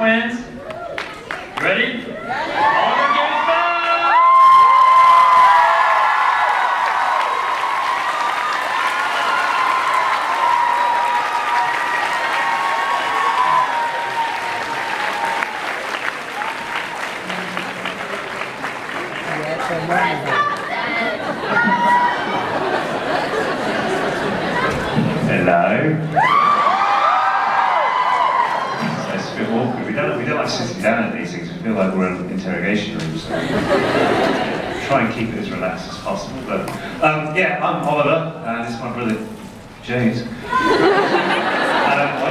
twins. Ready? All your games back! Hello. So it's a bit awkward. We don't like sitting down at these things. We feel like we're in an interrogation room. So try and keep it as relaxed as possible. But yeah, I'm Oliver, and this is my brother James. What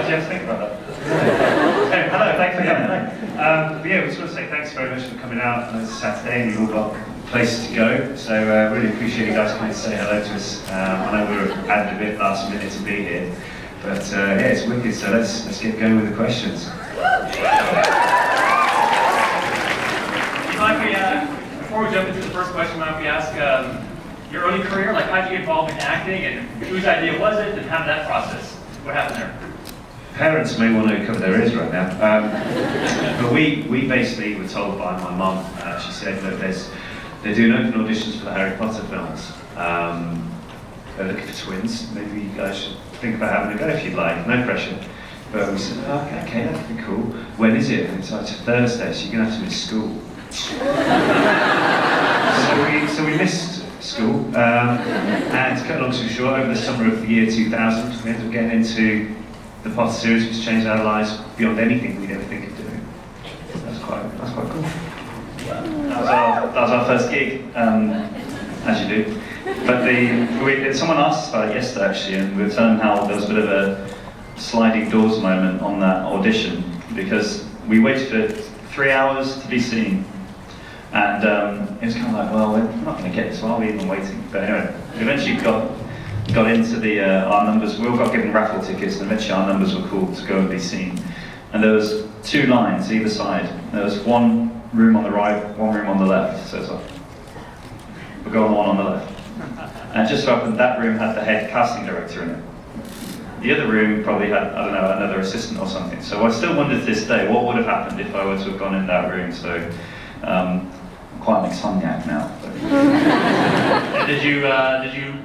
did you have to think about that? Hey, hello, thanks for coming. But yeah, we just want to say thanks very much for coming out. It's Saturday, and you've all got places to go. So really appreciate you guys coming to say hello to us. I know we were added a bit last minute to be here, but yeah, it's wicked. So let's get going with the questions. Before we jump into the first question, might we ask your early career, like how did you get involved in acting, and whose idea was it, and how did that process? What happened there? Parents may want to cover their ears right now, but we basically were told by my mum. She said that they're doing open auditions for the Harry Potter films. They're looking for twins. Maybe you guys should think about having a go if you'd like. No pressure. But we said, oh, okay, that'd be cool. When is it? And it's like, it's a Thursday, so you're going to have to miss school. so we missed school. And to cut a long story short, over the summer of the year 2000, we ended up getting into the Potter series, which changed our lives beyond anything we'd ever think of doing. That's quite cool. That was our first gig, as you do. But someone asked us about it yesterday actually, and we were telling them how there was a bit of a sliding doors moment on that audition, because we waited for 3 hours to be seen, and it was kind of like, well, we're not going to get this, why are we even waiting? But anyway, we eventually got into our numbers. We all got given raffle tickets, and eventually our numbers were called to go and be seen. And there was 2 lines either side. There was one room on the right, one room on the left. So it's like, we'll go on the one on the left. And just so happened that room had the head casting director in it. The other room probably had, I don't know, another assistant or something. So I still wonder to this day what would have happened if I were to have gone in that room. So I'm quite an insomniac now.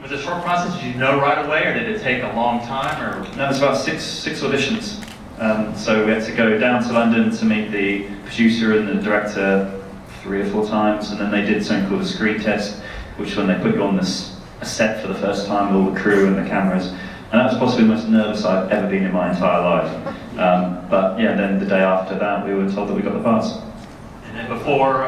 Was it a short process? Did you know right away, or did it take a long time? Or no, it was about six auditions. So we had to go down to London to meet the producer and the director 3 or 4 times, and then they did something called a screen test, which when they put you on a set for the first time with all the crew and the cameras, and that was possibly the most nervous I've ever been in my entire life. But yeah, then the day after that, we were told that we got the parts. And then before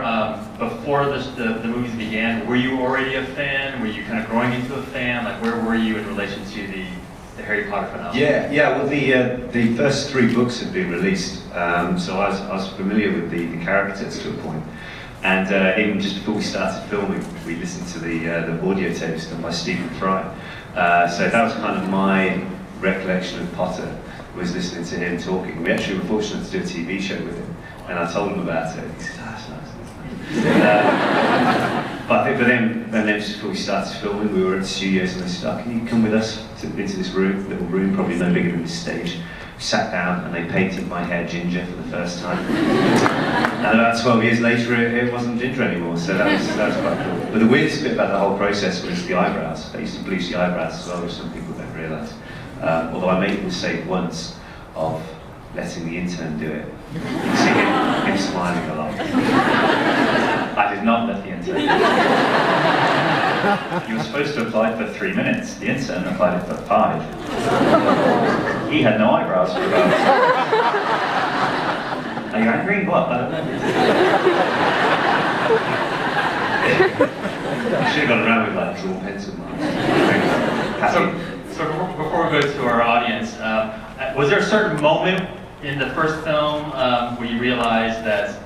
the movies began, were you already a fan? Were you kind of growing into a fan? Like, where were you in relation to the Harry Potter phenomenon? Yeah. Well, the first 3 books had been released, so I was familiar with the characters to a point. And even just before we started filming, we listened to the audio tapes done by Stephen Fry. So that was kind of my recollection of Potter, was listening to him talking. We actually were fortunate to do a TV show with him, and I told him about it. He said, that's nice. But then just before we started filming, we were at the studios, and they said, oh, can you come with us into this little room, probably no bigger than this stage. We sat down, and they painted my hair ginger for the first time. And about 12 years later, it wasn't ginger anymore, so that was quite cool. But the weirdest bit about the whole process was the eyebrows. I used to bleach the eyebrows as well, which some people don't realise. Although I made the mistake once of letting the intern do it. You see him smiling a lot. I did not let the intern. You were supposed to apply for 3 minutes. The intern applied it for 5. He had no eyebrows for about. Are you angry? What? I don't know. I should have gone around with like draw pencil marks. So before we go to our audience, was there a certain moment in the first film where you realized that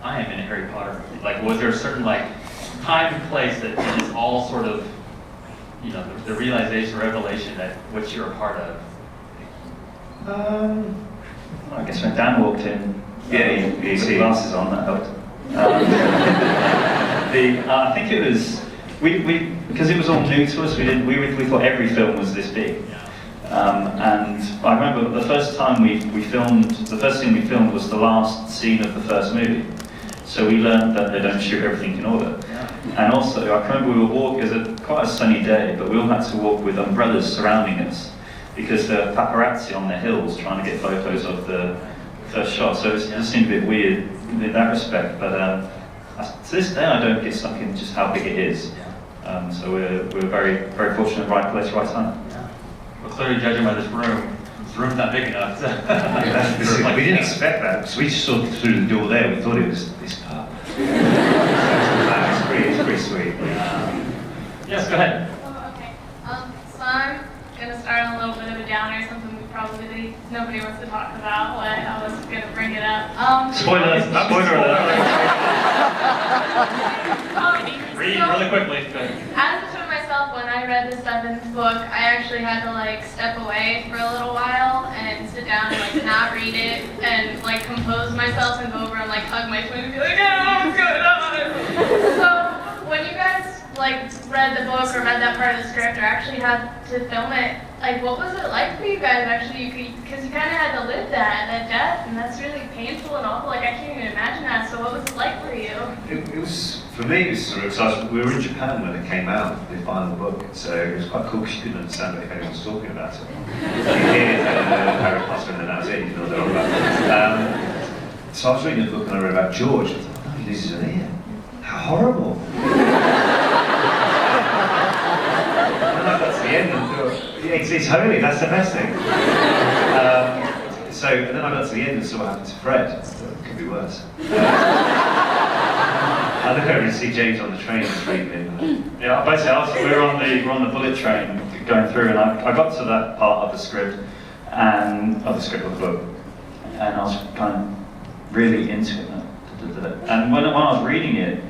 I am in a Harry Potter movie? Like, was there a certain time and place that is all sort of, the realization, revelation that what you're a part of? I guess when Dan walked in, he put glasses on, that helped. I think it was, because it was all new to us, we thought every film was this big. And I remember the first time we filmed, the first scene we filmed was the last scene of the first movie. So we learned that they don't shoot everything in order. And also, I remember we were walking, it was quite a sunny day, but we all had to walk with umbrellas surrounding us because there were paparazzi on the hills trying to get photos of the first shot. So it just seemed a bit weird in that respect. But to this day, I don't get stuck in just how big it is. So we're very, very fortunate, right place, right time. Well, clearly, judging by this room's not big enough. We didn't expect that, because we just saw through the door there, we thought it was this pub. It's pretty sweet. Yes, go ahead. Oh, okay. So I'm gonna start on a little bit of a downer, something we probably nobody wants to talk about, but I was gonna bring it up. Spoiler alert. Read So, really quickly. as to myself, when I read the seventh book, I actually had to step away for a little while and sit down and not read it and compose myself and go over and hug my twin and be like, oh, what's going on? So when you guys read the book or read that part of the script or actually had to film it, what was it like for you guys actually? Because you kind of had to live that death, and that's really painful and awful. I can't even imagine that. So what was it like for you? It was, for me, it was sort of exciting. We were in Japan when it came out, the final book, so it was quite cool because you couldn't understand if anyone was talking about it. You hear Harry Potter and then that was it, you know what they're all about. So I was reading a book and I read about George, and I thought, oh, he loses an ear. How horrible. And then I got to the end and thought, it's holy, that's the best thing. And then I got to the end and saw what happened to Fred. I thought, it could be worse. I look over and see James on the train and reading it. Yeah, basically, we were on the bullet train going through, and I got to that part of the script of the book, and I was kind of really into it. And when I was reading it,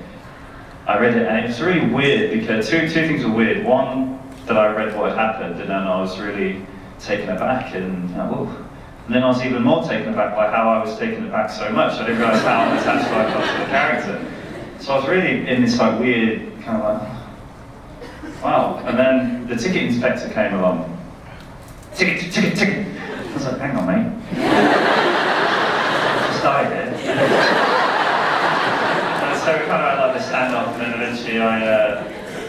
I read it, and it was really weird because two things were weird. One, that I read what had happened, and then I was really taken aback, and then I was even more taken aback by how I was taken aback so much. I didn't realise how attached I got to the character. So I was really in this weird kind of wow. And then the ticket inspector came along. Ticket. I was like, hang on, mate. Just died here. And so we kind of had this standoff, and then eventually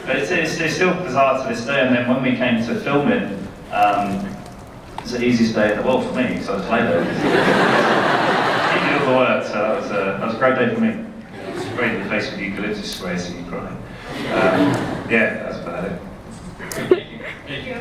but it's still bizarre to this day. And then when we came to film it, it's the easiest day in the world for me because I was later. He did all the work, so that was a great day for me. Sprayed in the face with eucalyptus spray so you cry. Yeah, that's about it. Thank you.